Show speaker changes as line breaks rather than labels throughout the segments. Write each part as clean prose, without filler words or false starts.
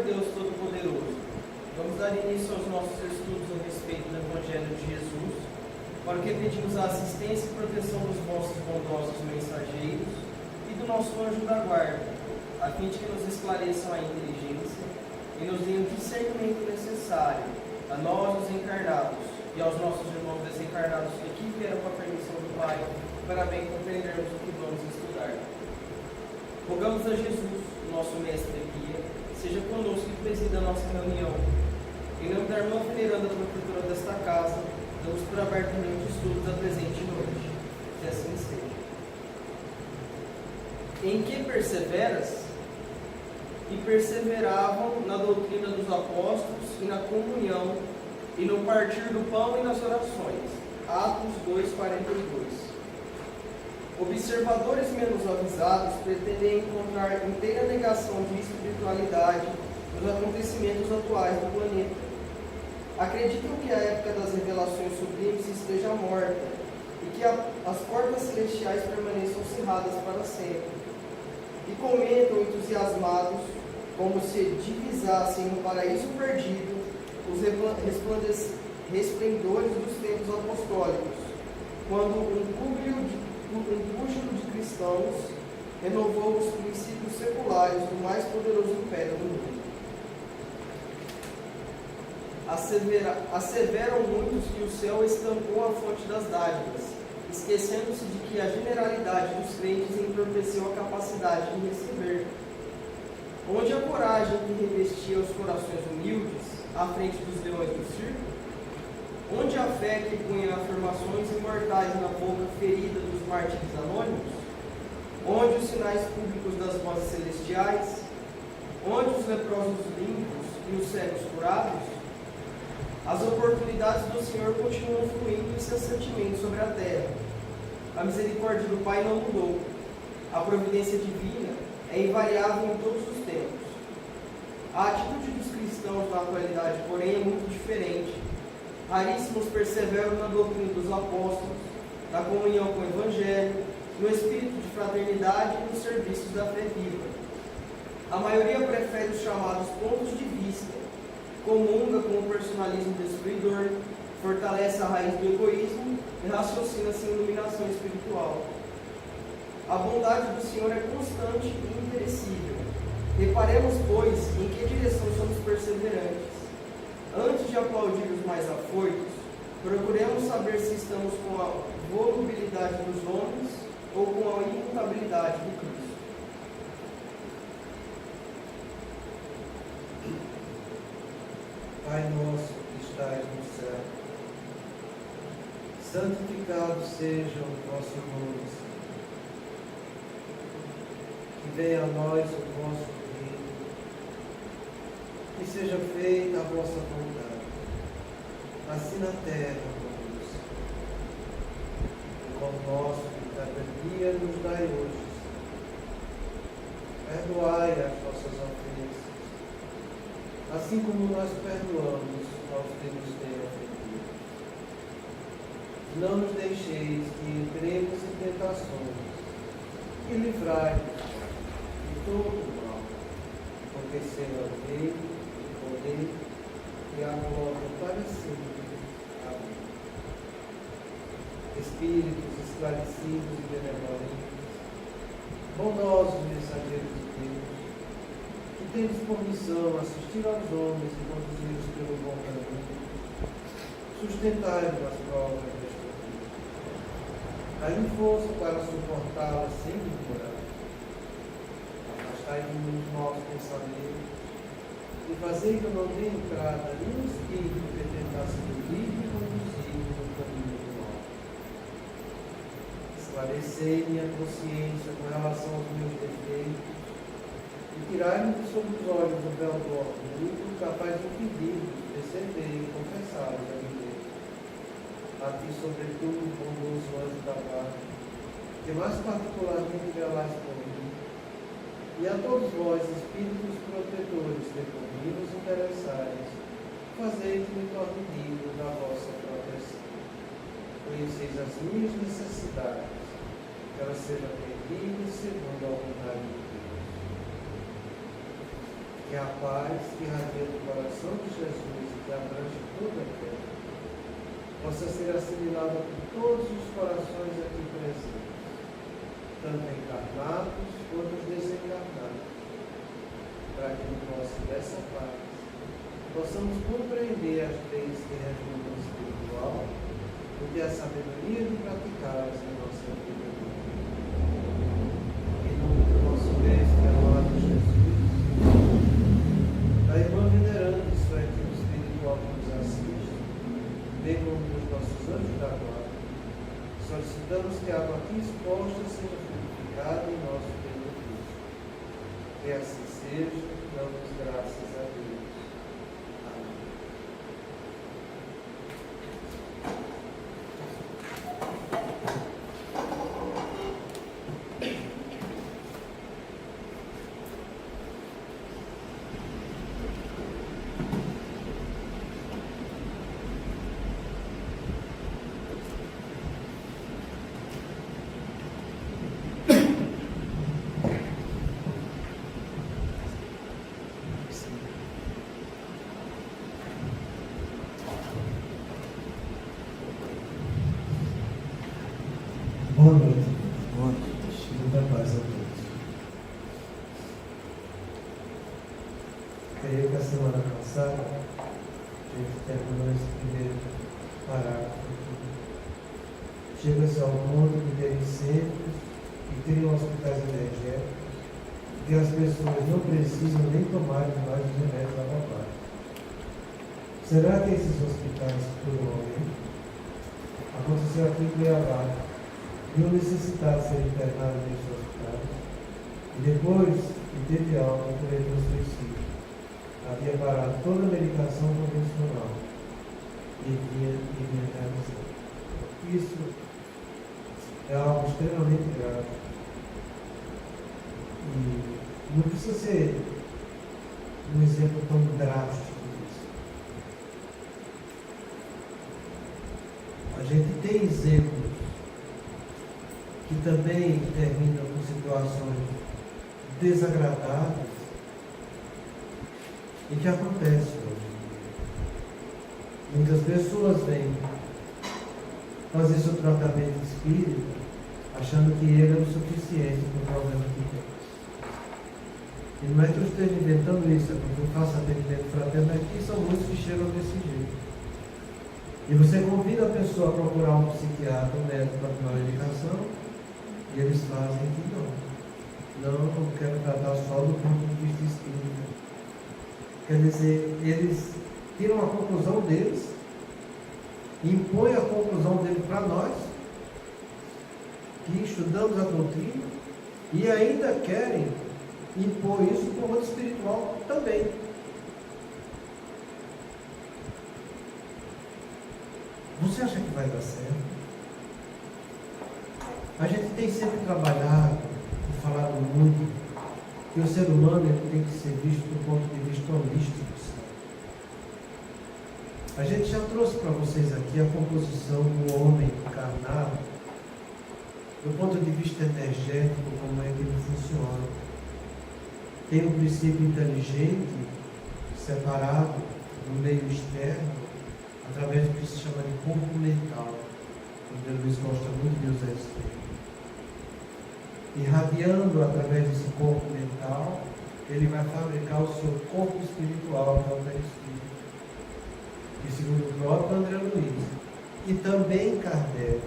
Deus Todo-Poderoso, vamos dar início aos nossos estudos a respeito do Evangelho de Jesus, para que pedimos a assistência e proteção dos vossos bondosos mensageiros e do nosso anjo da guarda, a fim de que nos esclareçam a inteligência e nos deem o discernimento necessário a nós, os encarnados, e aos nossos irmãos desencarnados que aqui vieram com a permissão do Pai, para bem compreendermos o que vamos estudar. Rogamos a Jesus, nosso mestre guia, seja conosco e presida a nossa reunião. Em nome da irmã veneranda protetora desta casa, damos por abertamente o estudo da presente noite. Que assim seja. Em que perseveras? E perseveravam na doutrina dos apóstolos e na comunhão, e no partir do pão e nas orações. Atos 2:42. Observadores menos avisados pretendem encontrar inteira negação de espiritualidade nos acontecimentos atuais do planeta. Acreditam que a época das revelações sublimes esteja morta e que as portas celestiais permaneçam cerradas para sempre. E comentam entusiasmados como se divisassem no paraíso perdido os resplendores dos tempos apostólicos, quando um púgilo de cristãos renovou os princípios seculares do mais poderoso império do mundo. Asseveram muitos que o céu estancou a fonte das dádivas, esquecendo-se de que a generalidade dos crentes entorpeceu a capacidade de receber. Onde a coragem que revestia os corações humildes à frente dos leões do circo? Onde a fé que punha afirmações imortais na boca ferida dos mártires anônimos? Onde os sinais públicos das vozes celestiais? Onde os leprosos limpos e os cegos curados? As oportunidades do Senhor continuam fluindo incessantemente sobre a terra. A misericórdia do Pai não mudou. A providência divina é invariável em todos os tempos. A atitude dos cristãos na atualidade, porém, é muito diferente. Raríssimos perseveram na doutrina dos apóstolos, na comunhão com o Evangelho, no espírito de fraternidade e nos serviços da fé viva. A maioria prefere os chamados pontos de vista, comunga com o personalismo destruidor, fortalece a raiz do egoísmo e raciocina sem iluminação espiritual. A bondade do Senhor é constante e imperecível. Reparemos, pois, em que direção somos perseverantes. Antes de aplaudir os mais afoitos, procuremos saber se estamos com a volubilidade dos homens ou com a imutabilidade de Cristo.
Pai nosso que estais no céu, santificado seja o vosso nome, que venha a nós o vosso reino, que seja feita a vossa vontade, assim na terra como no céu. O pão nosso de cada dia nos dai hoje. Perdoai as nossas ofensas, assim como nós perdoamos aos que nos têm ofendido. Não nos deixeis que entremos em tentações, e livrai-nos de todo o mal, porque Senhor é o Rei, o poder e a glória para sempre. Amém. Espíritos esclarecidos e benevolentes, bondosos mensageiros de Deus, que tendes por missão assistir aos homens e conduzi-los pelo bom caminho, sustentai-nos nas provas desta vida. Dai-me força para suportá-las sem murmurar. Afastai de mim os maus pensamentos e fazei que eu não tenha entrada nenhum espírito que tentasse medir e conduzir no caminho do mal. Esclarecei minha consciência com relação aos meus defeitos e tirai-me de sob os olhos do véu do orgulho, capaz de impedir-me de perceber e confessar-os a mim mesmo. A ti, sobretudo, bondoso anjo da guarda, que mais particularmente velais por mim, e a todos vós, espíritos protetores de por mim vos interessais, fazei que me torne digno da vossa proteção. Conheceis as minhas necessidades, que elas sejam atendidas segundo a vontade de Deus. que a paz que irradia do coração de Jesus e que abrange toda a terra possa ser assimilada por todos os corações aqui presentes, tanto encarnados quanto os desencarnados, para que no nosso dessa paz possamos compreender as leis que regem o espiritual e ter a sabedoria de praticá-las em nossa vida. Em nome do nosso Mestre amado Jesus, da irmã veneranda e sua equipe espiritual que nos assiste, bem como dos nossos anjos da guarda, solicitamos que a água aqui exposta seja purificada em nosso benefício. Que assim seja, damos graças a Deus.
Boa noite. Boa noite. Muita paz a todos. Creio que a semana passada a gente terminou esse primeiro parágrafo. Chega-se ao ponto de terem centros e criam hospitais energéticos que as pessoas não precisam nem tomar mais os remédios da babagem. Será que esses hospitais curam alguém? Aconteceu aqui em Cuiabá. Viu necessidade de ser internado nesse hospital. E depois que teve alta por ele no suicídio, havia parado toda a medicação convencional e vinha realizar. Isso é algo extremamente grave. E não precisa ser um exemplo tão drástico disso. A gente tem exemplos que também terminam com situações desagradáveis e que acontecem hoje. Muitas pessoas vêm fazer seu tratamento espírita achando que ele é o suficiente para o problema que tem. E não é que eu esteja inventando isso, é porque eu faço atendimento fraterno aqui e são muitos que chegam desse jeito. E você convida a pessoa a procurar um psiquiatra, um médico para tomar medicação, e eles fazem que não. Não, eu quero tratar só do ponto de vista espírita. Quer dizer, eles tiram a conclusão deles, impõem a conclusão dele para nós, que estudamos a doutrina, e ainda querem impor isso para o mundo espiritual também. Você acha que vai dar certo? A gente tem sempre trabalhado e falado muito que o ser humano ele tem que ser visto do ponto de vista holístico. A gente já trouxe para vocês aqui a composição do homem encarnado, do ponto de vista energético, como é que ele funciona. Tem um princípio inteligente, separado do meio externo, através do que se chama de corpo mental. O André Luiz gosta muito de usar esse termo. Irradiando através desse corpo mental, ele vai fabricar o seu corpo espiritual, que é o perispírito. E segundo o próprio André Luiz, e também Kardec,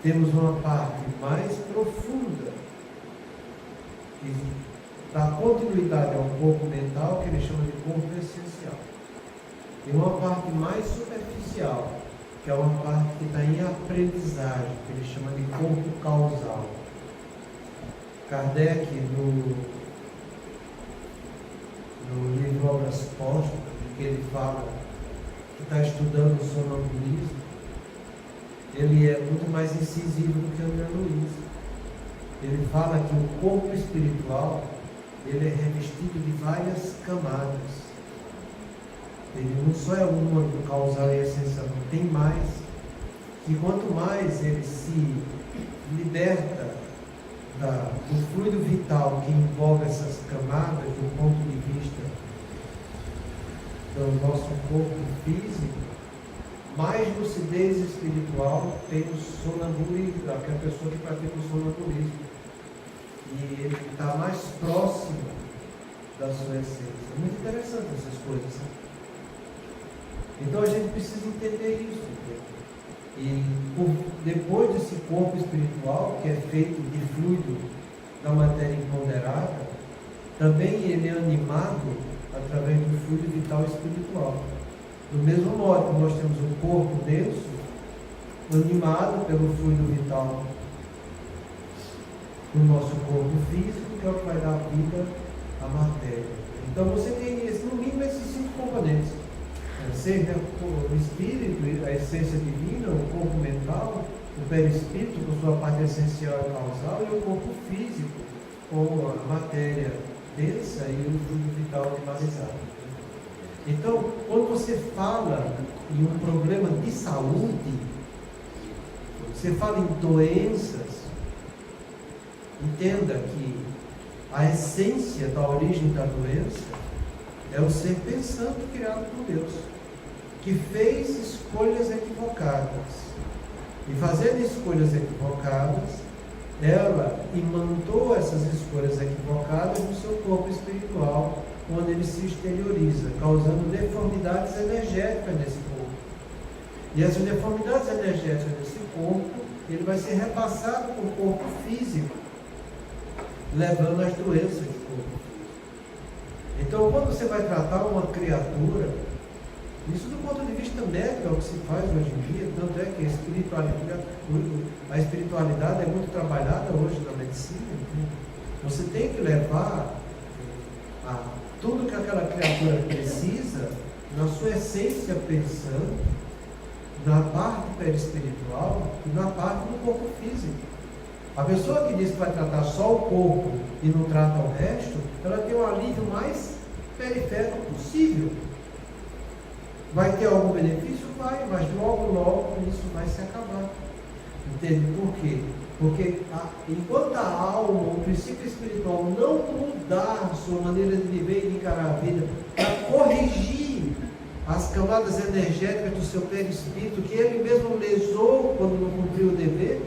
temos uma parte mais profunda que dá continuidade ao corpo mental, que ele chama de corpo essencial. E uma parte mais superficial, que é uma parte que está em aprendizagem, que ele chama de corpo causal. Kardec, no livro Obras Póstumas, em que ele fala que está estudando o sonambulismo, ele é muito mais incisivo do que André Luiz. Ele fala que o corpo espiritual ele é revestido de várias camadas. Ele não só é um único causal e essencial, tem mais. E quanto mais ele se liberta do fluido vital que envolve essas camadas do ponto de vista do nosso corpo físico, mais lucidez espiritual tem o sonambulismo, aquela pessoa que pratica o sonambulismo. E ele está mais próximo da sua essência. É muito interessante essas coisas. Né? Então a gente precisa entender isso. E depois desse corpo espiritual, que é feito de fluido da matéria imponderada, também ele é animado através do fluido vital espiritual. Do mesmo modo que nós temos um corpo denso, animado pelo fluido vital do nosso corpo físico, que é o que vai dar vida à matéria. Então você tem, no mínimo, esses 5 componentes. Seja o espírito, a essência divina, o corpo mental, o perispírito, com sua parte essencial e causal, e o corpo físico, com a matéria densa e o fluido vital animalizado. Então, quando você fala em um problema de saúde, você fala em doenças, entenda que a essência da origem da doença é o ser pensante criado por Deus, que fez escolhas equivocadas. E fazendo escolhas equivocadas, ela imantou essas escolhas equivocadas no seu corpo espiritual, onde ele se exterioriza, causando deformidades energéticas nesse corpo. E essas deformidades energéticas nesse corpo, ele vai ser repassado para o corpo físico, levando as doenças do corpo físico. Então, quando você vai tratar uma criatura, isso do ponto de vista médico é o que se faz hoje em dia, tanto é que a espiritualidade é muito trabalhada hoje na medicina. Você tem que levar tudo que aquela criatura precisa, na sua essência pensando, na parte perispiritual e na parte do corpo físico. A pessoa que diz que vai tratar só o corpo e não trata o resto, ela tem um alívio mais periférico possível. Vai ter algum benefício? Vai, mas logo isso vai se acabar. Entende por quê? Porque enquanto a alma, o princípio espiritual não mudar sua maneira de viver e de encarar a vida, para corrigir as camadas energéticas do seu perispírito, que ele mesmo lesou quando não cumpriu o dever,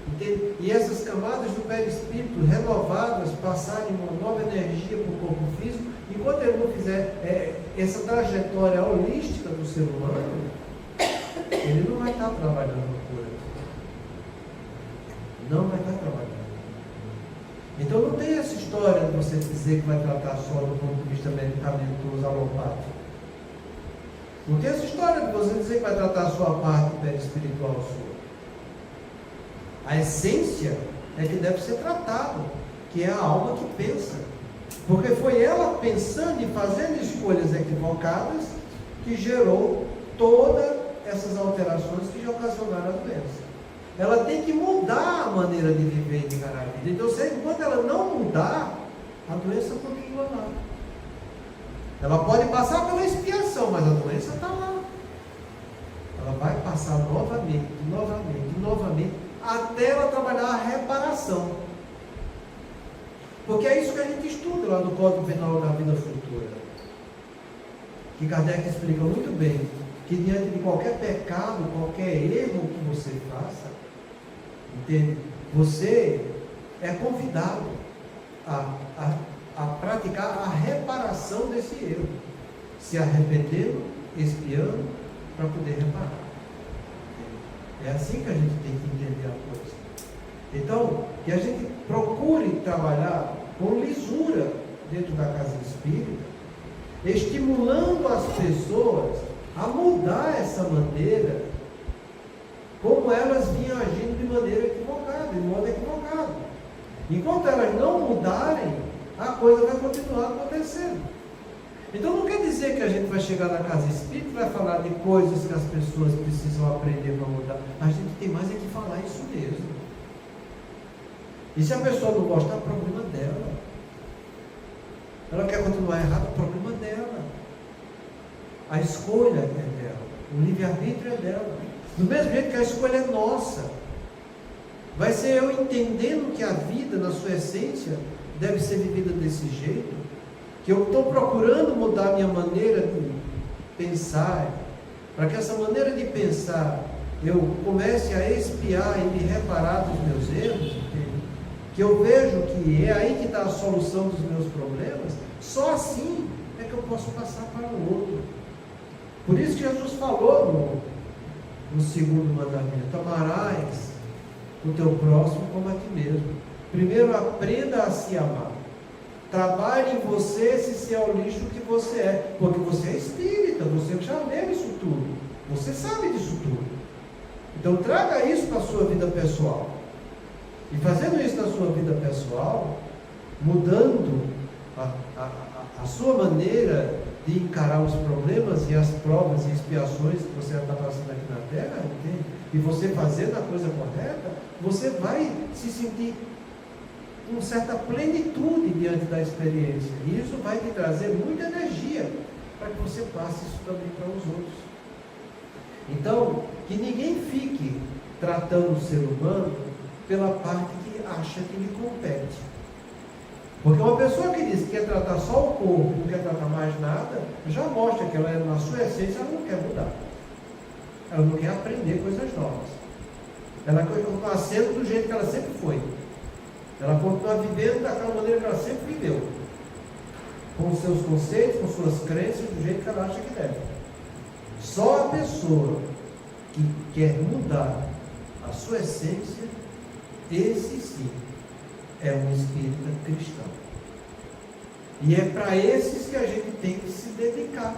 entende? E essas camadas do perispírito renovadas passarem uma nova energia para o corpo físico, enquanto ele não fizer essa trajetória holística do ser humano, ele não vai estar trabalhando por ele. Não vai estar trabalhando. Então não tem essa história de você dizer que vai tratar só do ponto de vista medicamentoso alopático. Não tem essa história de você dizer que vai tratar só a parte perispiritual sua. A essência é que deve ser tratado, que é a alma que pensa. Porque foi ela pensando e fazendo escolhas equivocadas que gerou todas essas alterações que já ocasionaram a doença. Ela tem que mudar a maneira de viver e de encarar a vida. Então, enquanto ela não mudar, a doença continua lá. Ela pode passar pela expiação, mas a doença está lá. Ela vai passar novamente, até ela trabalhar a reparação. Porque é isso que a gente estuda lá no Código Penal da Vida Futura. Que Kardec explica muito bem que diante de qualquer pecado, qualquer erro que você faça, entende? Você é convidado a praticar a reparação desse erro, se arrependendo, expiando, para poder reparar. É assim que a gente tem que entender a coisa. Então, que a gente procure trabalhar com lisura dentro da casa espírita, estimulando as pessoas a mudar essa maneira, como elas vinham agindo de maneira equivocada, de modo equivocado. Enquanto elas não mudarem, a coisa vai continuar acontecendo. Então não quer dizer que a gente vai chegar na casa espírita e vai falar de coisas que as pessoas precisam aprender para mudar. A gente tem mais é que falar isso mesmo. E se a pessoa não gostar, é problema dela. Ela quer continuar errado, é problema dela. A escolha é dela. O livre-arbítrio é dela. Do mesmo jeito que a escolha é nossa. Vai ser eu entendendo que a vida, na sua essência, deve ser vivida desse jeito, que eu estou procurando mudar a minha maneira de pensar, para que essa maneira de pensar eu comece a espiar e me reparar dos meus erros, que eu vejo que é aí que está a solução dos meus problemas. Só assim é que eu posso passar para o outro. Por isso que Jesus falou no segundo mandamento: amarás o teu próximo como a ti mesmo. Primeiro aprenda a se amar. Trabalhe em você se esse é o lixo que você é, porque você é espírita, você já leu isso tudo, você sabe disso tudo. Então traga isso para a sua vida pessoal. E fazendo isso na sua vida pessoal, mudando a sua maneira de encarar os problemas e as provas e expiações que você está passando aqui na Terra, entende? E você fazendo a coisa correta, você vai se sentir com certa plenitude diante da experiência. E isso vai te trazer muita energia para que você passe isso também para os outros. Então, que ninguém fique tratando o ser humano pela parte que acha que lhe compete. Porque uma pessoa que diz que quer tratar só o corpo, não quer tratar mais nada, já mostra que ela, na sua essência, ela não quer mudar. Ela não quer aprender coisas novas. Ela continua sendo do jeito que ela sempre foi. Ela continua vivendo daquela maneira que ela sempre viveu. Com os seus conceitos, com suas crenças, do jeito que ela acha que deve. Só a pessoa que quer mudar a sua essência, esse sim é um espírita cristão. E é para esses que a gente tem que se dedicar.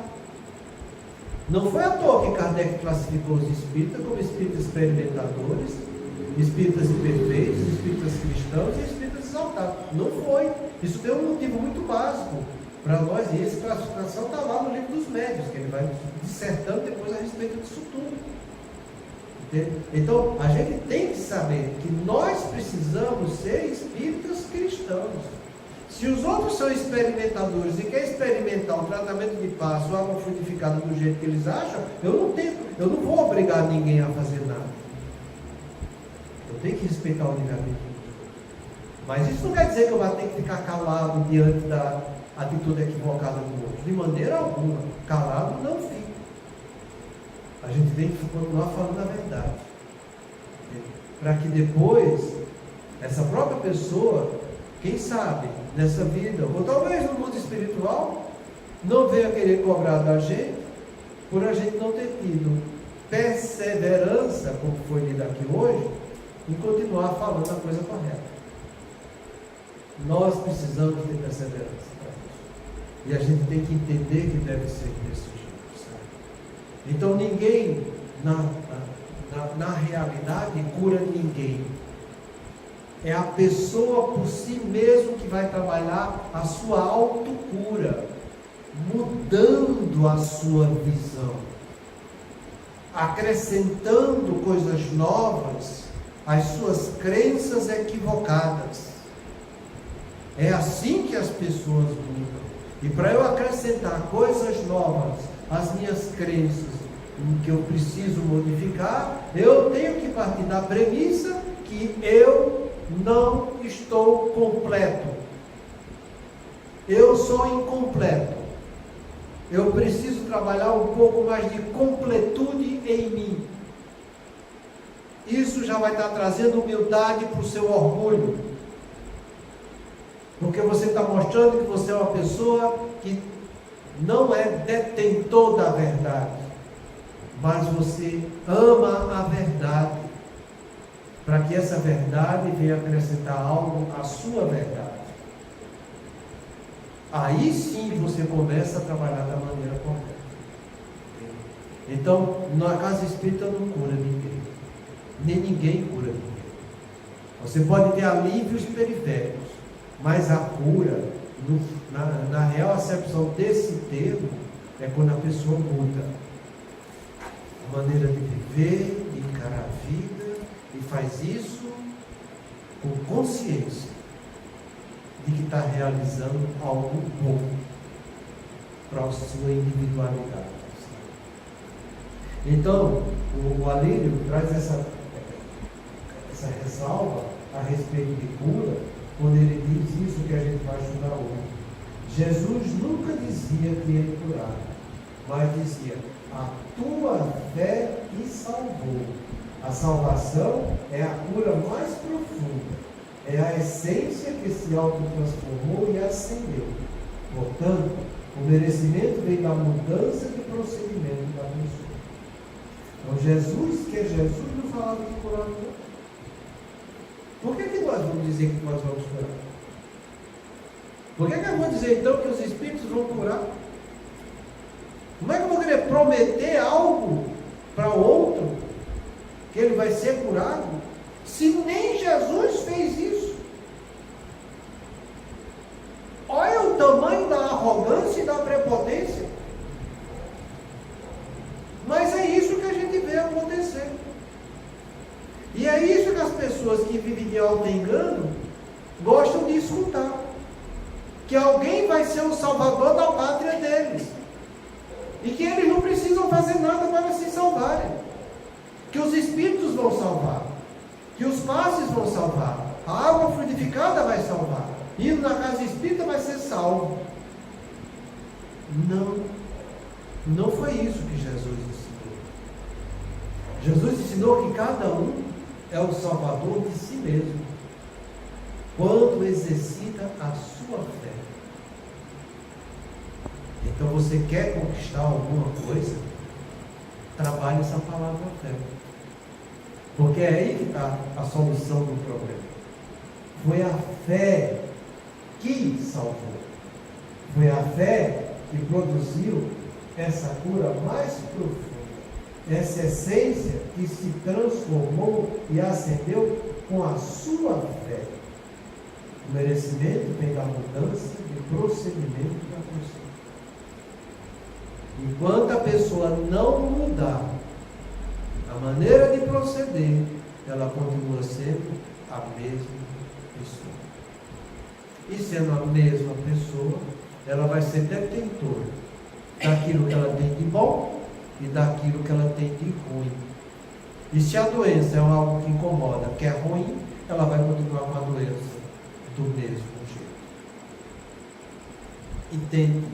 Não foi à toa que Kardec classificou os espíritas como espíritas experimentadores, espíritas imperfeitos, espíritas cristãos e espíritas exaltados. Não foi. Isso tem um motivo muito básico para nós, e essa classificação está lá no livro dos médiuns, que ele vai dissertando depois a respeito disso tudo. Entende? Então, a gente tem que saber que nós precisamos ser espíritas cristãos. Se os outros são experimentadores e querem experimentar um tratamento de passe ou água fluidificada do jeito que eles acham, eu não vou obrigar ninguém a fazer nada. Eu tenho que respeitar o livre-arbítrio. Mas isso não quer dizer que eu vou ter que ficar calado diante da atitude equivocada do outro. De maneira alguma. Calado não fica. A gente tem que continuar falando a verdade. Para que depois, essa própria pessoa, quem sabe, nessa vida, ou talvez no mundo espiritual, não venha querer cobrar da gente, por a gente não ter tido perseverança, como foi lido aqui hoje, em continuar falando a coisa correta. Nós precisamos ter perseverança para isso. E a gente tem que entender que deve ser desse jeito, sabe? Então ninguém, na realidade, cura ninguém. É a pessoa por si mesmo que vai trabalhar a sua autocura, mudando a sua visão, acrescentando coisas novas às suas crenças equivocadas. É assim que as pessoas mudam. E para eu acrescentar coisas novas às minhas crenças, que eu preciso modificar, eu tenho que partir da premissa que eu não estou completo. Eu sou incompleto. Eu preciso trabalhar um pouco mais de completude em mim. Isso já vai estar trazendo humildade para o seu orgulho. Porque você está mostrando que você é uma pessoa que não é detentor da verdade, mas você ama a verdade, para que essa verdade venha acrescentar algo à sua verdade. Aí sim você começa a trabalhar da maneira correta. Então, na casa espírita não cura ninguém, nem ninguém cura ninguém. Você pode ter alívios periféricos, mas a cura, na real acepção desse termo, é quando a pessoa muda a maneira de viver, de encarar a vida, e faz isso com consciência de que está realizando algo bom para a sua individualidade. Então, o Alírio traz essa ressalva a respeito de cura, quando ele diz isso que a gente vai estudar hoje. Jesus nunca dizia que ele curava, mas dizia: a tua fé te salvou. A salvação é a cura mais profunda, é a essência que se autotransformou e ascendeu. Portanto, o merecimento vem da mudança de procedimento da pessoa. Então, Jesus, que é Jesus, não falava de curar não. Por que nós vamos dizer que nós vamos curar? Por que eu vou dizer então que os Espíritos vão curar? Como é que eu vou querer prometer algo para o outro, que ele vai ser curado, se nem Jesus fez isso? Olha o tamanho da arrogância e da prepotência. Mas é isso que a gente vê acontecer. E é isso que as pessoas que vivem de auto-engano gostam de escutar. Que alguém vai ser o salvador da pátria deles. E que eles não precisam fazer nada para se salvarem. Que os Espíritos vão salvar. Que os passes vão salvar. A água frutificada vai salvar. Indo na casa espírita vai ser salvo. Não foi isso que Jesus ensinou. Jesus ensinou que cada um é o salvador de si mesmo, quando exercita a sua fé. Então você quer conquistar alguma coisa, trabalhe essa palavra fé. Porque é aí que está a solução do problema. Foi a fé que salvou. Foi a fé que produziu essa cura mais profunda. Essa essência que se transformou e ascendeu com a sua fé. O merecimento vem da mudança de procedimento da pessoa. Enquanto a pessoa não mudar a maneira de proceder, ela continua sendo a mesma pessoa. E sendo a mesma pessoa, ela vai ser detentora daquilo que ela tem de bom e daquilo que ela tem de ruim. E se a doença é algo que incomoda, que é ruim, ela vai continuar com a doença do mesmo jeito. Entende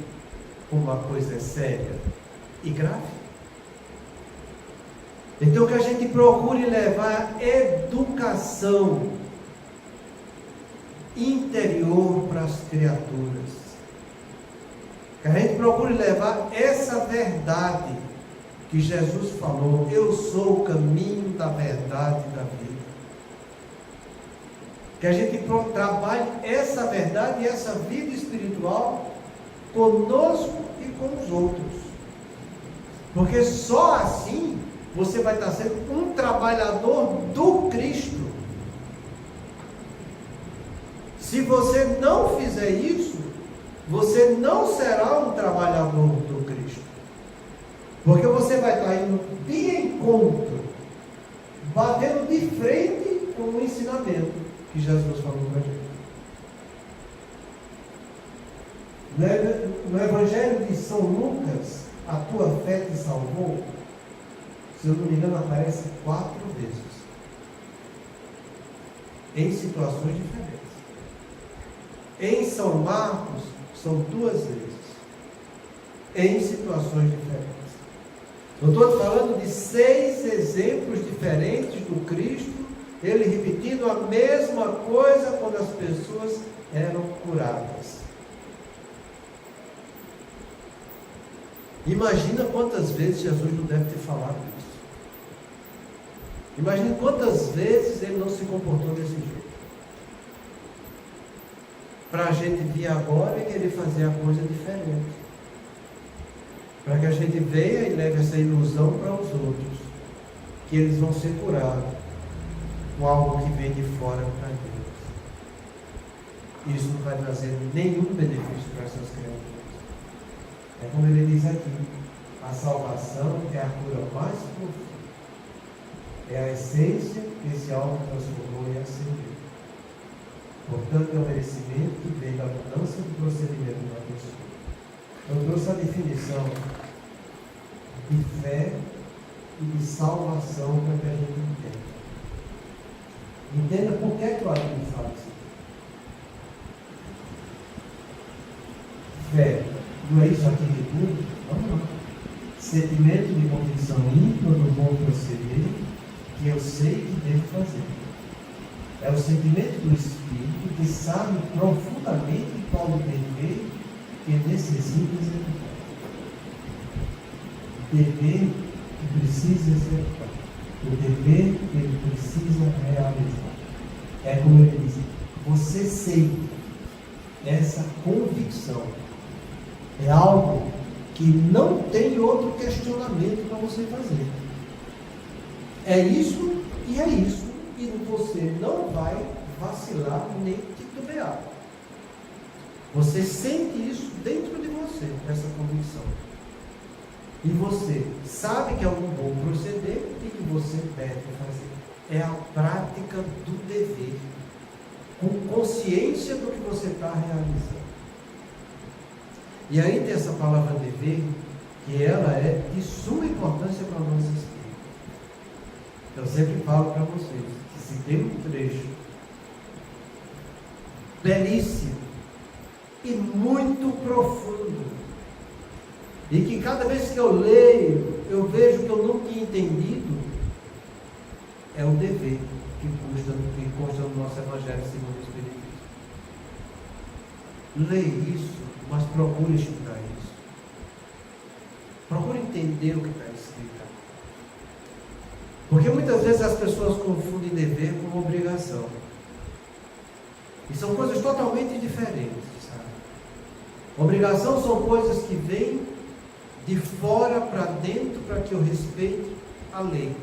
como a coisa é séria e grave? Então que a gente procure levar educação interior para as criaturas. Que a gente procure levar essa verdade que Jesus falou: eu sou o caminho da verdade e da vida. Que a gente trabalhe essa verdade e essa vida espiritual conosco e com os outros. Porque só assim você vai estar sendo um trabalhador do Cristo. Se você não fizer isso, você não será um trabalhador do Cristo. Porque você vai estar indo de encontro, batendo de frente com o ensinamento que Jesus falou para a gente. No Evangelho de São Lucas, a tua fé te salvou, se eu não me engano, aparece 4 vezes. Em situações diferentes. Em São Marcos, são 2 vezes. Em situações diferentes. Eu estou falando de 6 exemplos diferentes do Cristo, ele repetindo a mesma coisa quando as pessoas eram curadas. Imagina quantas vezes Jesus não deve ter falado isso. Imagina quantas vezes ele não se comportou desse jeito. Para a gente vir agora e querer fazer a coisa diferente. Para que a gente venha e leve essa ilusão para os outros, que eles vão ser curados com algo que vem de fora para Deus. Isso não vai trazer nenhum benefício para essas criaturas. É como ele diz aqui: a salvação é a cura mais profunda. É a essência que se autotransformou e ascendeu. Portanto, é o merecimento que vem da mudança do procedimento da pessoa. Eu trouxe a definição de fé e de salvação para que a gente entenda. Entenda por que o Arthur fala isso. Fé, não é isso aqui de tudo? Vamos lá. Sentimento de convicção íntima do bom proceder que eu sei que devo fazer. É o sentimento do Espírito que sabe profundamente qual o dever que necessita executar. Dever que precisa executar. O dever que ele precisa realizar. É como ele diz, você sente essa convicção. É algo que não tem outro questionamento para você fazer. É isso e é isso. E você não vai vacilar nem titubear. Você sente isso dentro de você, essa convicção. E você sabe que é um bom proceder e que você deve fazer. É a prática do dever, com consciência do que você está realizando. E aí tem essa palavra dever, que ela é de suma importância para nós espíritas. Eu sempre falo para vocês, que se tem um trecho belíssimo e muito profundo, e que cada vez que eu leio, eu vejo que eu não tinha entendido, é o dever que consta no nosso Evangelho segundo o Espiritismo. Leia isso, mas procure estudar isso. Procure entender o que está escrito. Porque muitas vezes as pessoas confundem dever com obrigação. E são coisas totalmente diferentes, sabe? Obrigação são coisas que vêm de fora para dentro para que eu respeite a lei.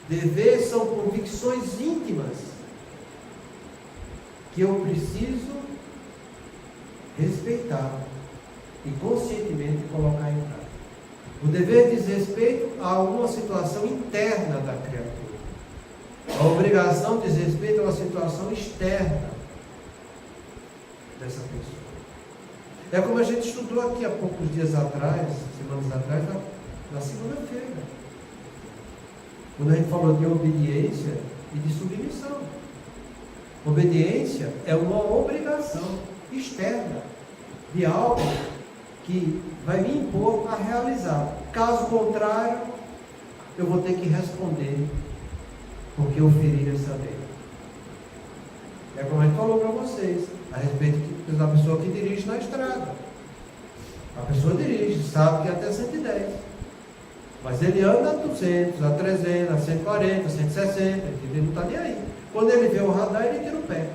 Dever são convicções íntimas que eu preciso respeitar e conscientemente colocar em prática. O dever diz respeito a uma situação interna da criatura. A obrigação diz respeito a uma situação externa dessa pessoa. É como a gente estudou aqui há poucos dias atrás, semanas atrás, na segunda-feira. Quando a gente falou de obediência e de submissão. Obediência é uma obrigação externa de algo que vai me impor a realizar. Caso contrário, eu vou ter que responder porque eu feri essa lei. É como a gente falou para vocês a respeito da pessoa que dirige na estrada. A pessoa dirige, sabe que é até 110, mas ele anda a 200, a 300, a 140, a 160, ele não está nem aí. Quando ele vê o radar, ele tira o pé,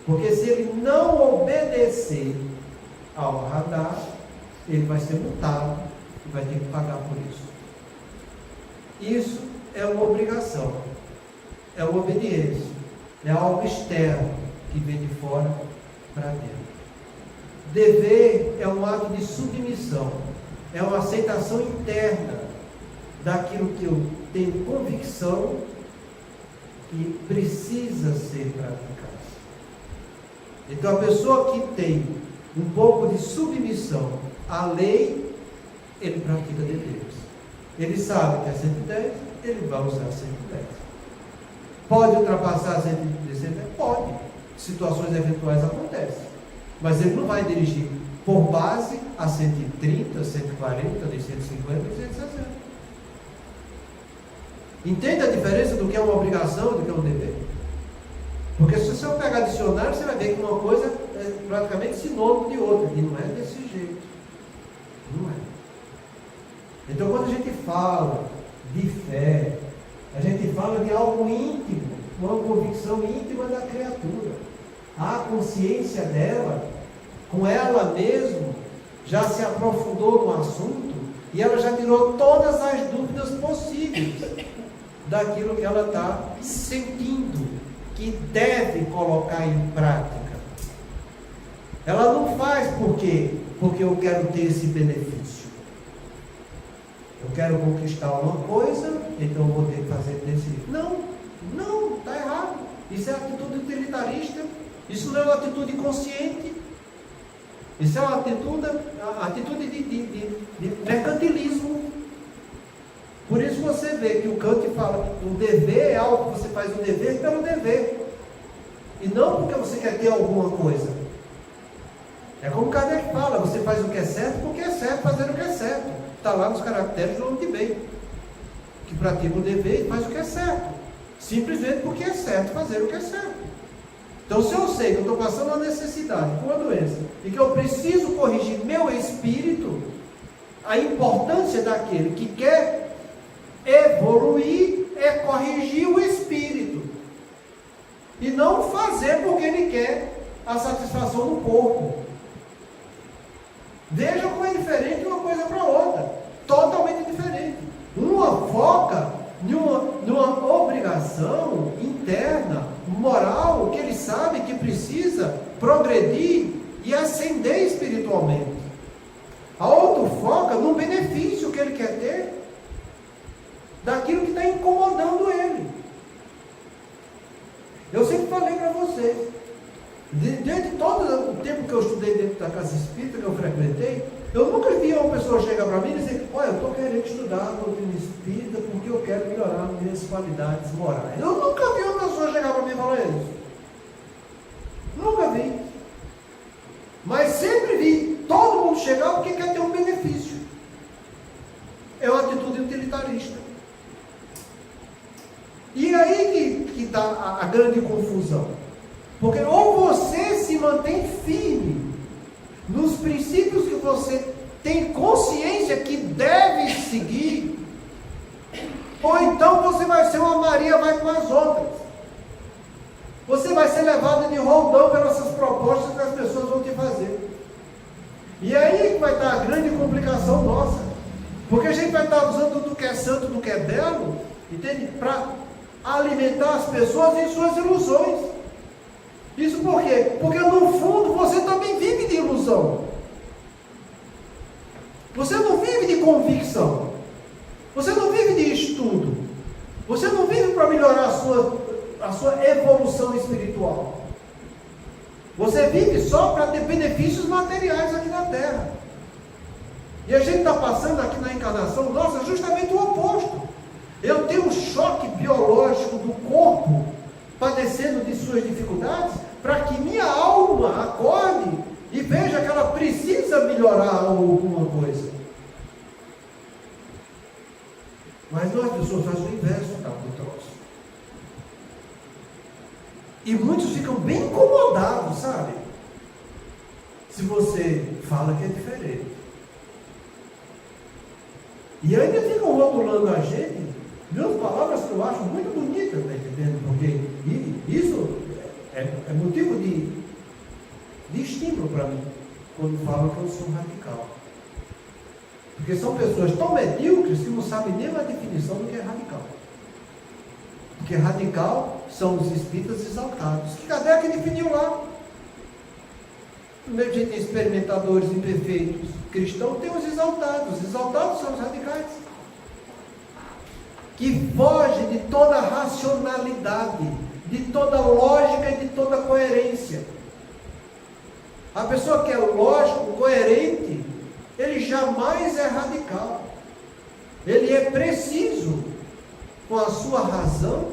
porque se ele não obedecer ao radar, ele vai ser multado e vai ter que pagar por isso. Isso é uma obrigação, é uma obediência, é algo externo que vem de fora para dentro. Dever é um ato de submissão, é uma aceitação interna daquilo que eu tenho convicção que precisa ser praticado. Então a pessoa que tem um pouco de submissão à lei, ele pratica deveres. Ele sabe que é 110, ele vai usar 110. Pode ultrapassar 110? Pode. Situações eventuais acontecem. Mas ele não vai dirigir por base a 130, 140, 150, 160. Entende a diferença do que é uma obrigação e do que é um dever? Porque se você pegar dicionário, você vai ver que uma coisa é praticamente sinônimo de outra. E não é desse jeito. Não é. Então, quando a gente fala de fé, a gente fala de algo íntimo, uma convicção íntima da criatura. A consciência dela, com ela mesma, já se aprofundou no assunto e ela já tirou todas as dúvidas possíveis daquilo que ela está sentindo, que deve colocar em prática. Ela não faz porque eu quero ter esse benefício. Eu quero conquistar uma coisa, então eu vou ter que fazer desse jeito. Não, está errado. Isso é atitude utilitarista. Isso não é uma atitude consciente. Isso é uma atitude de mercantilismo. Por isso você vê que o Kant fala, o dever é algo que você faz o dever pelo dever. E não porque você quer ter alguma coisa. É como Kardec fala, você faz o que é certo porque é certo fazer o que é certo. Está lá nos caracteres do homem de bem. Que pratica o dever e faz o que é certo. Simplesmente porque é certo fazer o que é certo. Então, se eu sei que eu estou passando uma necessidade, com uma doença, e que eu preciso corrigir meu espírito, a importância daquele que quer evoluir é corrigir o espírito. E não fazer porque ele quer a satisfação do corpo. Veja como é diferente uma coisa para outra. Totalmente diferente. Uma foca numa obrigação interna, moral, que ele sabe que precisa progredir e ascender espiritualmente. A outra foca num benefício que ele quer ter daquilo que está incomodando ele. Eu sempre falei para vocês, durante todo o tempo que eu estudei dentro da casa espírita que eu frequentei, eu nunca vi uma pessoa chegar para mim e dizer: olha, eu estou querendo estudar a doutrina espírita porque eu quero melhorar minhas qualidades morais. Eu nunca vi uma pessoa chegar para mim e falar isso. Nunca vi. Mas sempre vi todo mundo chegar porque quer ter um benefício. É uma atitude utilitarista. E aí que está a grande confusão. Porque ou você se mantém firme nos princípios que você tem consciência que deve seguir, ou então você vai ser uma Maria vai com as outras. Você vai ser levado de roldão pelas essas propostas que as pessoas vão te fazer. E aí que vai estar a grande complicação nossa. Porque a gente vai estar usando do que é santo, do que é belo, entende? Para alimentar as pessoas em suas ilusões. Isso por quê? Porque no fundo você também vive de ilusão. Você não vive de convicção. Você não vive de estudo. Você não vive para melhorar a sua evolução espiritual. Você vive só para ter benefícios materiais aqui na Terra. E a gente está passando aqui na encarnação nossa justamente o oposto. Eu tenho um choque biológico do corpo padecendo de suas dificuldades, para que minha alma acorde e veja que ela precisa melhorar alguma coisa. Mas não, as pessoas fazem o inverso do troço. E muitos ficam bem incomodados, sabe? Se você fala que é diferente. E ainda ficam rotulando a gente de umas palavras que eu acho muito bonitas, tá entendendo? Porque isso é motivo de estímulo para mim, quando falam que eu sou radical. Porque são pessoas tão medíocres que não sabem nem a definição do que é radical. Porque radical são os espíritas exaltados, que Kardec definiu lá. No mesmo jeito tem experimentadores imperfeitos. Cristãos tem os exaltados são os radicais. Que fogem de toda racionalidade, de toda lógica e de toda coerência. A pessoa que é lógico, coerente, ele jamais é radical. Ele é preciso com a sua razão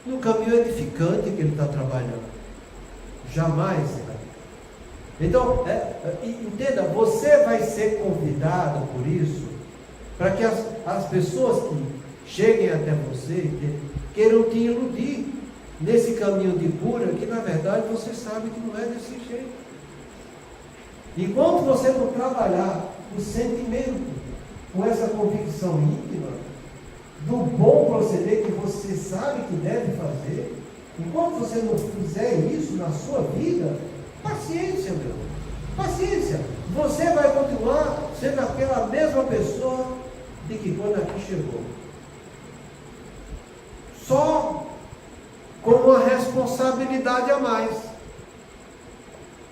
no caminho edificante que ele está trabalhando. Jamais é radical. Então, entenda, você vai ser convidado por isso, para que as pessoas que cheguem até você queiram te iludir nesse caminho de cura, que na verdade você sabe que não é desse jeito. Enquanto você não trabalhar o sentimento com essa convicção íntima do bom proceder que você sabe que deve fazer, enquanto você não fizer isso na sua vida, paciência, meu. Paciência. Você vai continuar sendo aquela mesma pessoa de que quando aqui chegou. Só com uma responsabilidade a mais.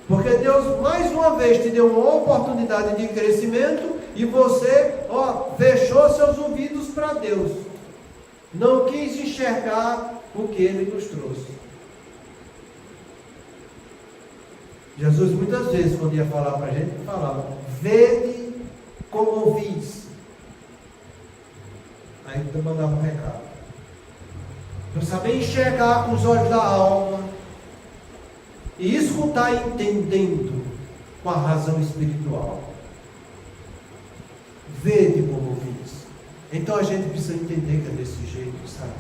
Porque Deus mais uma vez te deu uma oportunidade de crescimento e você, fechou seus ouvidos para Deus. Não quis enxergar o que Ele nos trouxe. Jesus muitas vezes, quando ia falar para a gente, falava: vede como ouvis. Aí então mandava um recado. para saber enxergar com os olhos da alma e escutar entendendo com a razão espiritual. Vede como ouvis. Então a gente precisa entender que é desse jeito, sabe?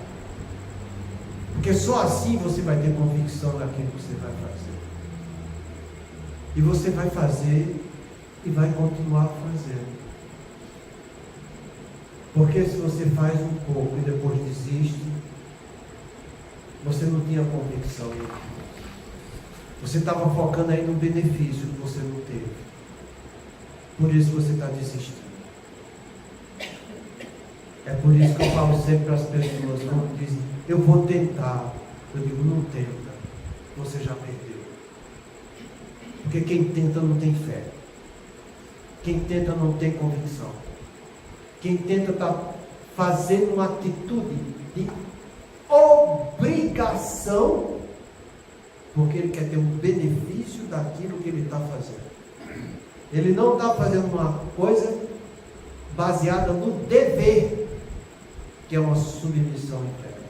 Porque só assim você vai ter convicção naquilo que você vai fazer. E você vai fazer e vai continuar fazendo. Porque se você faz um pouco e depois desiste, você não tinha convicção. Você estava focando aí no benefício que você não teve. Por isso você está desistindo. É por isso que eu falo sempre para as pessoas, quando dizem, eu vou tentar. Eu digo, não tenta. Você já perdeu. Porque quem tenta não tem fé. Quem tenta não tem convicção. Quem tenta está fazendo uma atitude de obrigação, porque ele quer ter um benefício daquilo que ele está fazendo. Ele não está fazendo uma coisa baseada no dever, que é uma submissão interna.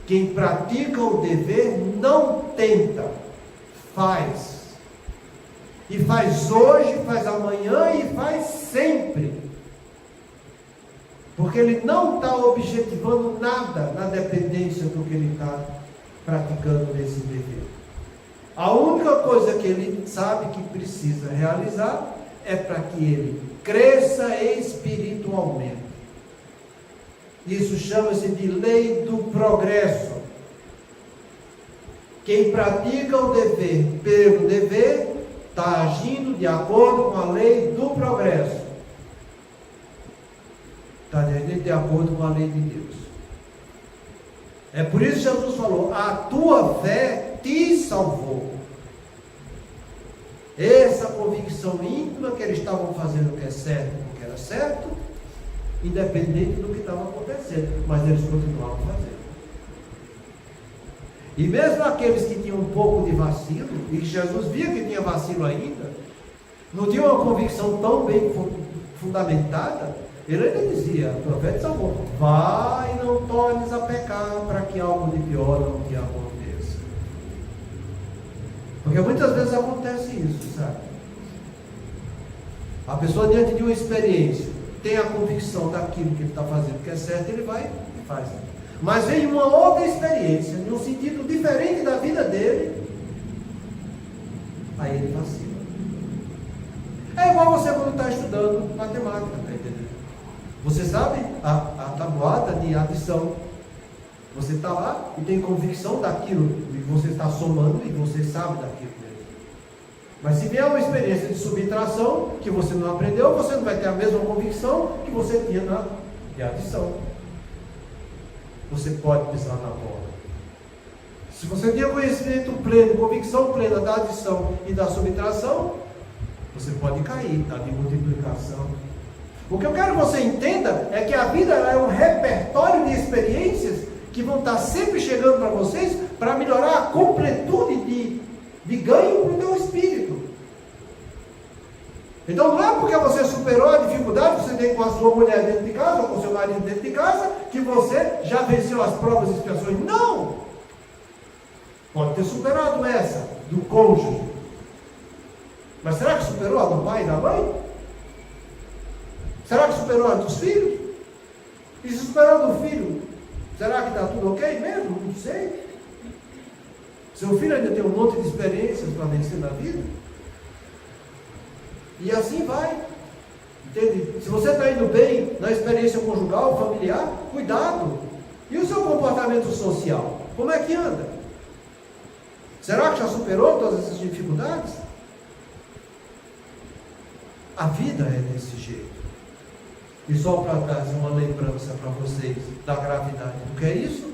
Quem pratica o dever não tenta, faz. E faz hoje, faz amanhã e faz sempre. Porque ele não está objetivando nada na dependência do que ele está praticando nesse dever. A única coisa que ele sabe que precisa realizar é para que ele cresça espiritualmente. Isso chama-se de lei do progresso. Quem pratica o dever pelo dever está agindo de acordo com a lei do progresso. Está de acordo com a lei de Deus. É por isso que Jesus falou, a tua fé te salvou. Essa convicção íntima que eles estavam fazendo o que é certo, o que era certo, independente do que estava acontecendo, mas eles continuavam fazendo. E mesmo aqueles que tinham um pouco de vacilo, e que Jesus via que tinha vacilo ainda, não tinha uma convicção tão bem fundamentada, ele ainda dizia, o profeta salvou, vai e não tornes a pecar para que algo de pior não te aconteça. Porque muitas vezes acontece isso, sabe? A pessoa diante de uma experiência, tem a convicção daquilo que ele está fazendo que é certo, ele vai e faz. Mas vem uma outra experiência, em um sentido diferente da vida dele, aí ele vacila. É igual você quando está estudando matemática, está entendendo? Você sabe a tabuada de adição. Você está lá e tem convicção daquilo que você está somando e você sabe daquilo mesmo. Mas se vier uma experiência de subtração que você não aprendeu, você não vai ter a mesma convicção que você tinha na de adição. Você pode pisar na bola. Se você tinha conhecimento pleno, convicção plena da adição e da subtração, você pode cair, tá? De multiplicação. O que eu quero que você entenda é que a vida é um repertório de experiências que vão estar sempre chegando para vocês para melhorar a completude de ganho para o teu espírito. Então não é porque você superou a dificuldade que você tem com a sua mulher dentro de casa, ou com o seu marido dentro de casa, que você já venceu as provas e expiações. Não! Pode ter superado essa, do cônjuge. Mas será que superou a do pai e da mãe? Será que superou a dos filhos? E se superou a do filho, será que está tudo ok mesmo? Não sei. Seu filho ainda tem um monte de experiências para vencer na vida. E assim vai. Entende? Se você está indo bem na experiência conjugal, familiar, cuidado. E o seu comportamento social? Como é que anda? Será que já superou todas essas dificuldades? A vida é desse jeito. E só para trazer uma lembrança para vocês da gravidade do que é isso,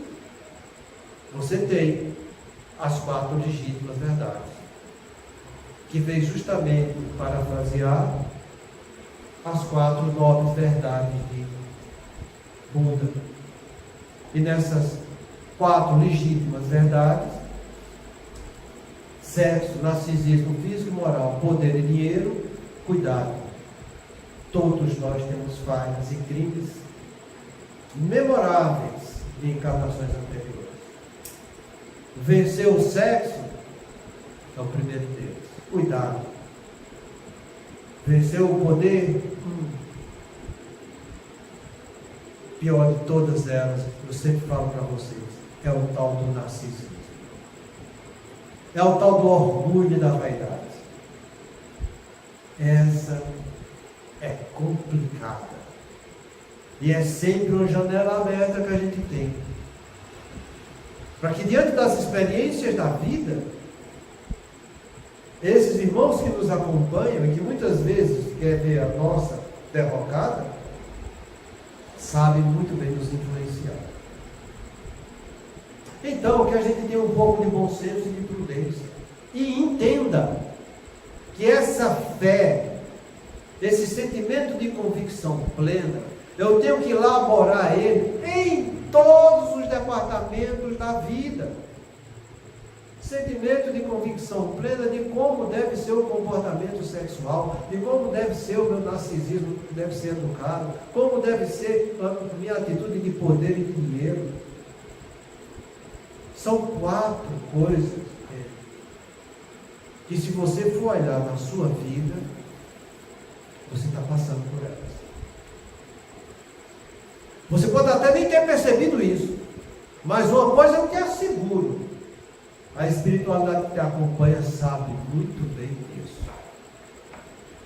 você tem as 4 legítimas verdades, que veio justamente para parafrasear as 4 nobres verdades de Buda. E nessas 4 legítimas verdades, sexo, narcisismo, físico e moral, poder e dinheiro, cuidado. Todos nós temos falhas e crimes memoráveis de encarnações anteriores. Vencer o sexo é o primeiro deles. Cuidado. Vencer o poder, pior de todas elas, eu sempre falo para vocês, é o tal do narcisismo. É o tal do orgulho e da vaidade. Essa é complicada. E é sempre uma janela aberta que a gente tem. Para que diante das experiências da vida, esses irmãos que nos acompanham e que muitas vezes querem ver a nossa derrocada, sabem muito bem nos influenciar. Então, que a gente tenha um pouco de bom senso e de prudência. E entenda que essa fé, esse sentimento de convicção plena, eu tenho que elaborar ele em todos os departamentos da vida. Sentimento de convicção plena de como deve ser o comportamento sexual, de como deve ser o meu narcisismo, deve ser educado, como deve ser a minha atitude de poder e de dinheiro. São 4 coisas que, se você for olhar na sua vida, você está passando por elas. Você pode até nem ter percebido isso, mas uma coisa eu te asseguro: a espiritualidade que te acompanha sabe muito bem disso.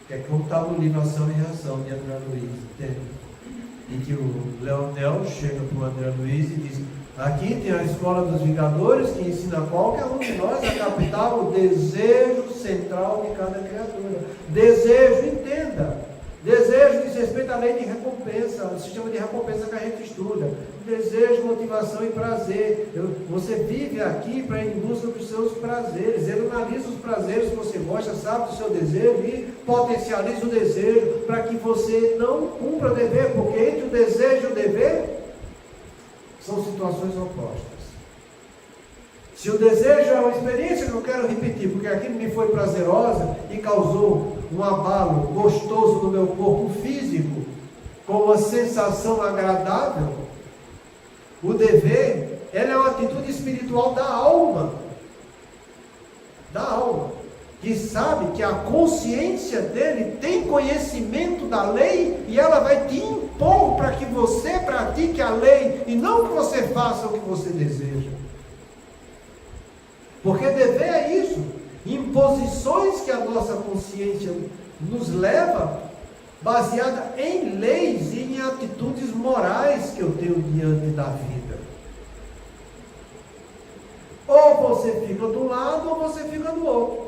Que é como está no livro Ação e Reação de André Luiz, entende? Em que o Leonel chega para o André Luiz e diz: aqui tem a escola dos Vingadores que ensina qualquer um de nós a captar o desejo central de cada criatura. Desejo, entenda. Desejo diz respeito à lei de recompensa, o sistema de recompensa que a gente estuda. Desejo, motivação e prazer. Você vive aqui para ir em busca dos seus prazeres. Ele analisa os prazeres que você gosta, sabe do seu desejo e potencializa o desejo para que você não cumpra o dever, porque entre o desejo e o dever são situações opostas. Se o desejo é uma experiência que eu quero repetir, porque aquilo me foi prazerosa e causou um abalo gostoso no meu corpo físico, com uma sensação agradável, o dever, ela é uma atitude espiritual da alma, que sabe que a consciência dele tem conhecimento da lei e ela vai te impor para que você pratique a lei e não que você faça o que você deseja. Porque dever é isso, imposições que a nossa consciência nos leva, baseada em leis e em atitudes morais que eu tenho diante da vida. Ou você fica do lado ou você fica do outro.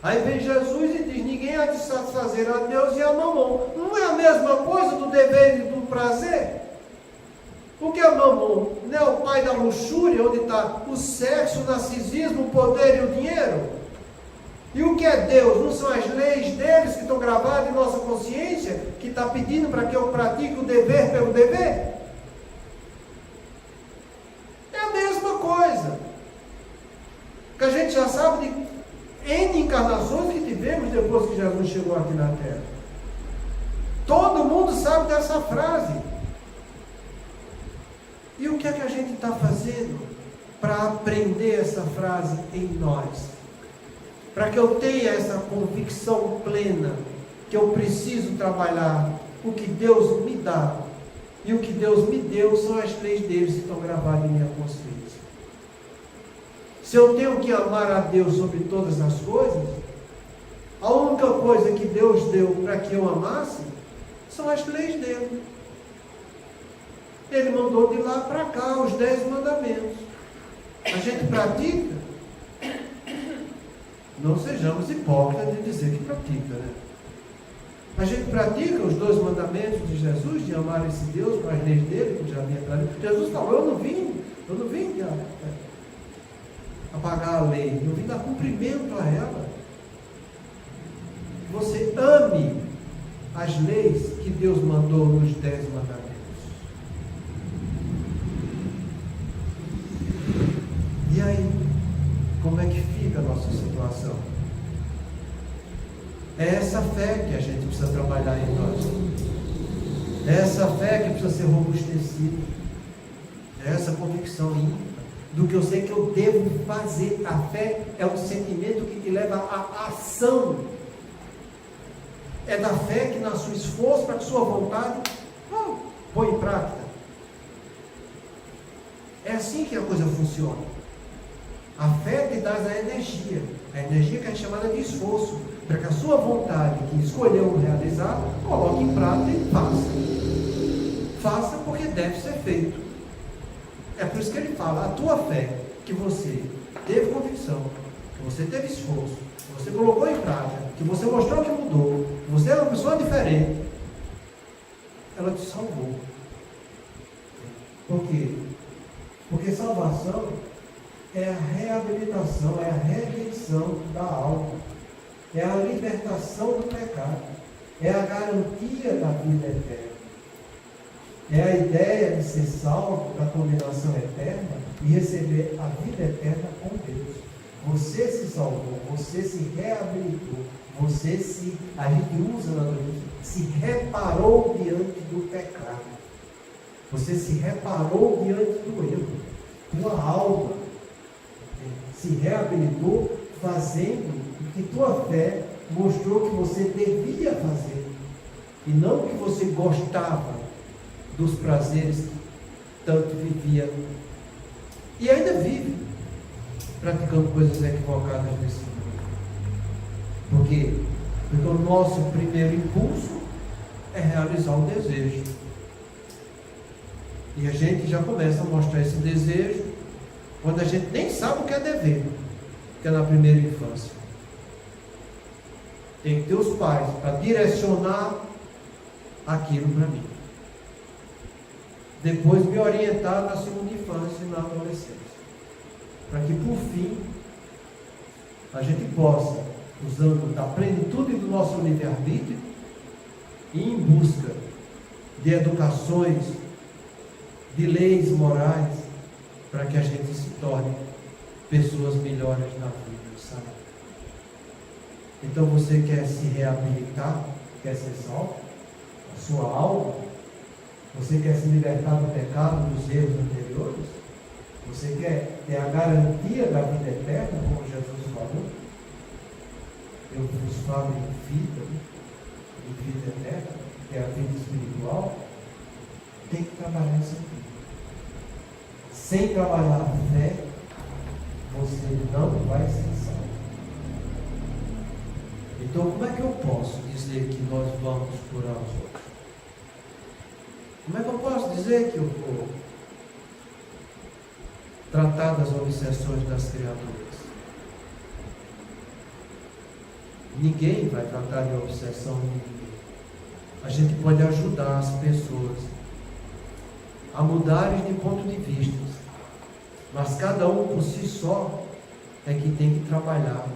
Aí vem Jesus e diz: ninguém há de satisfazer a Deus e a mamon. Não é a mesma coisa do dever e do prazer? Porque a mamon não é o pai da luxúria, onde está o sexo, o narcisismo, o poder e o dinheiro? E o que é Deus? Não são as leis deles que estão gravadas em nossa consciência, que está pedindo para que eu pratique o dever pelo dever? É a mesma coisa. Que a gente já sabe de N encarnações que tivemos depois que Jesus chegou aqui na Terra. Todo mundo sabe dessa frase. E o que é que a gente está fazendo para aprender essa frase em nós? Para que eu tenha essa convicção plena que eu preciso trabalhar o que Deus me dá. E o que Deus me deu são as leis deles que estão gravadas em minha consciência. Se eu tenho que amar a Deus sobre todas as coisas, a única coisa que Deus deu para que eu amasse são as leis dele. Ele mandou de lá para cá os 10 mandamentos. A gente pratica? Não sejamos hipócritas de dizer que pratica, né? A gente pratica os 2 mandamentos de Jesus, de amar esse Deus com as leis dele, que já havia trazido. Jesus falou: eu não vim apagar a lei, eu vim dar cumprimento a ela. Você ame as leis que Deus mandou nos 10 mandamentos. E aí, como é que fica a nossa situação? É essa fé que a gente precisa trabalhar em nós. É essa fé que precisa ser robustecida. É essa convicção íntima do que eu sei que eu devo fazer. A fé é um sentimento que te leva à ação. É da fé que, na sua esforço para que sua vontade, põe em prática. É assim que a coisa funciona. A fé te dá a energia que é chamada de esforço, para que a sua vontade que escolheu realizar, coloque em prática e faça. Faça porque deve ser feito. É por isso que ele fala, a tua fé, que você teve convicção, que você teve esforço, que você colocou em prática, que você mostrou que mudou, que você é uma pessoa diferente, ela te salvou. Por quê? Porque salvação é a reabilitação, é a redenção da alma, é a libertação do pecado, é a garantia da vida eterna, é a ideia de ser salvo da condenação eterna e receber a vida eterna com Deus. Você se salvou, você se reabilitou, a gente usa na doutrina, se reparou diante do pecado. Você se reparou diante do erro. Tua alma se reabilitou fazendo o que tua fé mostrou que você devia fazer. E não o que você gostava dos prazeres que tanto vivia. E ainda vive praticando coisas equivocadas nesse mundo. Por quê? Porque o nosso primeiro impulso é realizar o desejo. E a gente já começa a mostrar esse desejo quando a gente nem sabe o que é dever, que é na primeira infância. Tem que ter os pais para direcionar aquilo para mim. Depois me orientar na segunda infância e na adolescência. Para que por fim a gente possa, usando da plenitude do nosso livre-arbítrio, ir em busca de educações, de leis morais, para que a gente se torne pessoas melhores na vida, sabe? Então você quer se reabilitar, quer ser salvo, a sua alma, você quer se libertar do pecado, dos erros anteriores, você quer ter a garantia da vida eterna, como Jesus falou, eu vos falo de vida eterna, que é a vida espiritual, tem que trabalhar isso aqui. Sem trabalhar a fé, você não vai ser salvo. Então, como é que eu posso dizer que nós vamos curar os outros? Como é que eu posso dizer que eu vou tratar das obsessões das criaturas? Ninguém vai tratar de obsessão de ninguém. A gente pode ajudar as pessoas a mudarem de ponto de vista, mas cada um por si só é que tem que trabalhar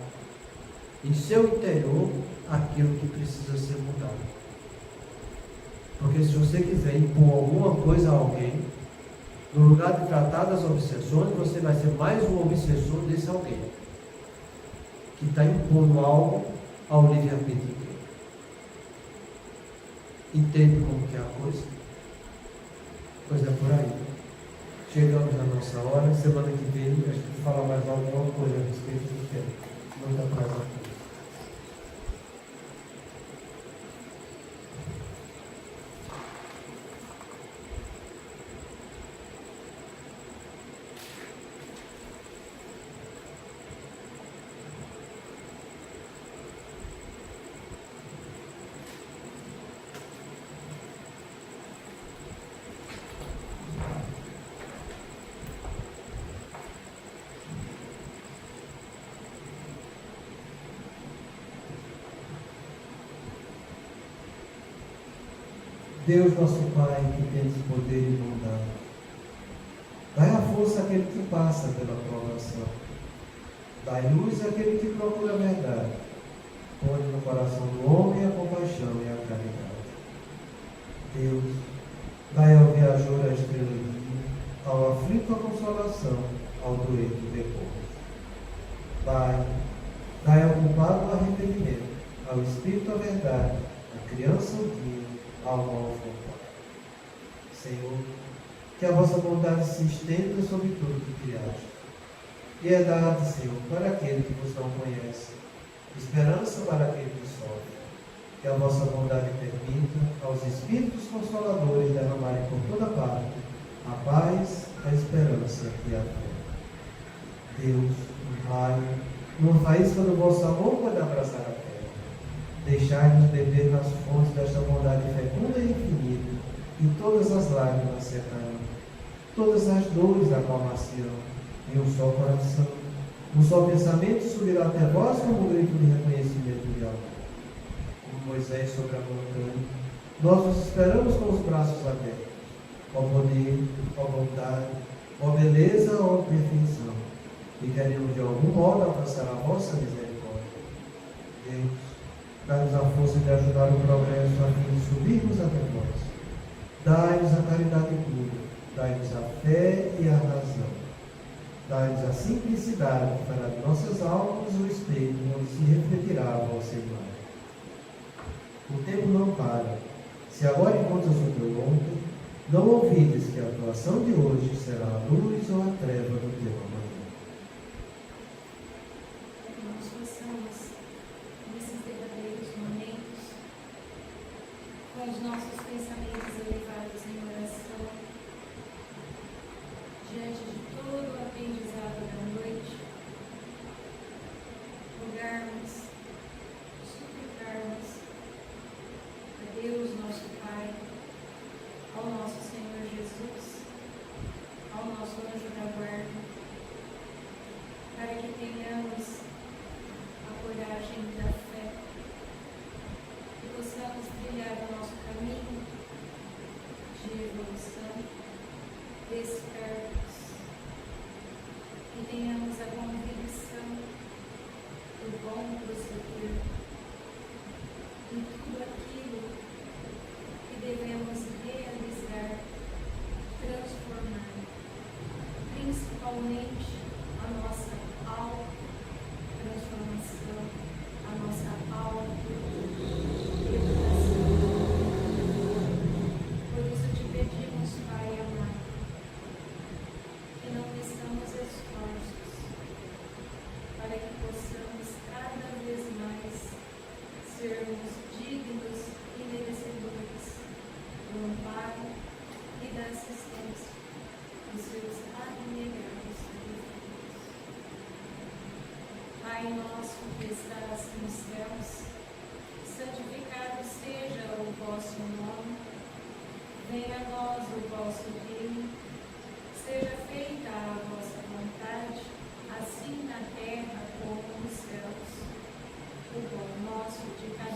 em seu interior aquilo que precisa ser mudado. Porque se você quiser impor alguma coisa a alguém, no lugar de tratar das obsessões, você vai ser mais um obsessor desse alguém que está impondo algo ao livre-arbítrio. Entende como que é a coisa? Pois é por aí. Chegamos na nossa hora. Semana que vem a gente vai falar mais alguma coisa a respeito do tempo. Muita paz a todos. Deus nosso Pai, que tens poder e bondade, dai a força àquele que passa pela provação, dai luz àquele que procura a verdade, põe no coração do homem a compaixão e a caridade. Deus, dai ao viajor a estrela guia, ao aflito a consolação, ao doente o repouso. Dai ao culpado o arrependimento, ao espírito a verdade, à criança o dia, ao mal voltar. Senhor, Que a vossa bondade se estenda sobre tudo que criaste. Piedade, Senhor, para aquele que vos não conhece. Esperança para aquele que sofre. Que a vossa bondade permita aos Espíritos Consoladores derramarem por toda parte a paz, a esperança e a fé. Deus, um raio, numa faísca do vosso amor pode abraçar a terra. Deixai-nos beber nas fontes desta bondade fecunda e infinita, e todas as lágrimas secarão, todas as dores acalmar-se-ão, em um só coração. Um só pensamento subirá até vós como um grito de reconhecimento de amor. Como Moisés sobre a montanha, nós vos esperamos com os braços abertos. Ó poder, ó bondade, ó beleza, ó perfeição. E queremos de algum modo alcançar a vossa misericórdia. Deus, dá-nos a força de ajudar o progresso a fim de subirmos até vós. Dai-nos a caridade pura, dai-nos a fé e a razão. Dai-nos a simplicidade que fará de nossas almas o espelho onde se refletirá a vossa imagem. O tempo não para. Se agora encontras o teu ontem, não ouvides que a atuação de hoje será a luz ou a treva do teu amanhã.
Que nós possamos, nesses verdadeiros momentos, com os nossos pensamentos elevados em oração, diante de todo o aprendizado da noite, rogarmos, suplicarmos a Deus, nosso Pai, ao nosso Senhor Jesus, ao nosso anjo da guarda, para que tenhamos a coragem da fé, que possamos trilhar o nosso caminho de evolução, despertos, que tenhamos a convicção do bom prosseguir em tudo aquilo que devemos realizar, transformar, principalmente a nossa auto-transformação, a nossa auto-educação. Por isso te pedimos, Pai amado, que não meçamos esforços para que possamos cada vez mais sermos dignos e merecedores do amparo e da assistência dos seus abnegados filhos. Pai nosso que estás nos céus, santificado seja o vosso nome, venha a nós o vosso reino, seja feita a vossa vontade, assim na terra como nos céus. O pão nosso de cada